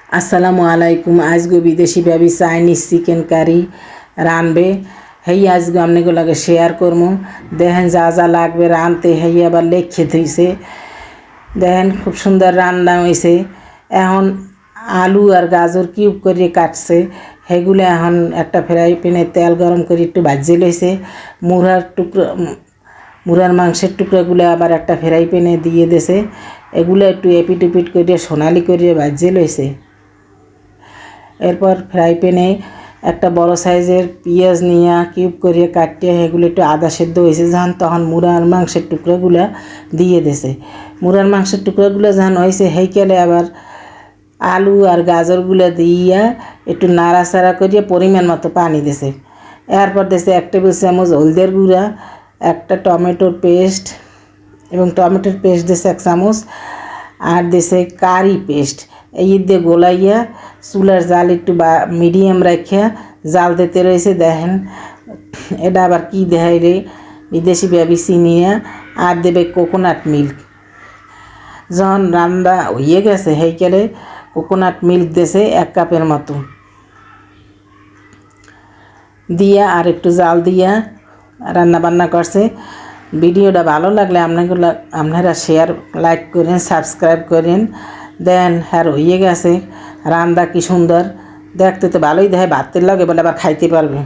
আসসালামু আলাইকুম। আজকে বিদেশি ভাবি চাইনিজ চিকেন কারি রানবে। হেই আজকে আপনাকে লাগে শেয়ার করবো। দেখেন যা যা লাগবে রানতে হেই আবার লেখে ধুইছে। দেখেন খুব সুন্দর রান্না হয়েছে। এখন আলু আর গাজর কিউব করে কাটছে, সেগুলো এখন একটা ফ্রাই প্যানে তেল গরম করে একটু ভাজিয়ে লইছে। মুরার মাংসের টুকরাগুলো আবার একটা ফ্রাই প্যানে দিয়ে দিয়েছে। এগুলো একটু এপিট উপিট করে সোনালি করে ভাজিয়ে লইছে। এরপর ফ্রাই প্যানে একটা বড় সাইজের পেঁয়াজ নিয়ে কিউব করে কাটিয়ে সেগুলো একটু আদা সেদ্ধ হয়েছে যখন, তখন মুরার মাংসের টুকরাগুলো দিয়ে দিয়েছে। মুরার মাংসের টুকরাগুলো যখন হয়েছে সেইকালে আবার আলু আর গাজরগুলো দিয়ে একটু নাড়াচাড়া করিয়ে পরিমাণ মতো পানি দিয়েছে। এরপর দিয়েছে 1 টেবিল চামচ হলদের গুঁড়া, একটা টমেটোর পেস্ট এবং টমেটোর পেস্ট দিয়েছে 1 চামচ, আর দিয়েছে কারি পেস্ট। এই দিয়ে গোলাইয়া চুলার জাল একটু মিডিয়াম রাখিয়া জাল দিতে রয়েছে। দেখেন এটা আবার কি দেখাই রে, বিদেশি ভাবি চিনিয়া আর দেবে কোকোনাট মিল্ক। যখন রান্না হয়ে গেছে সেইকালে কোকোনাট মিল্ক দিয়েছে 1 কাপের মতো দিয়া আর একটু জাল দিয়া রান্না বান্না করছে। ভিডিওটা ভালো লাগলে আপনারা শেয়ার লাইক করেন, সাবস্ক্রাইব করেন। দেন হ্যাঁ হয়ে গেছে রান্না কি সুন্দর দেখতে, তো ভালোই দেখায়, ভাতের লাগে বলে আবার খাইতে পারবে।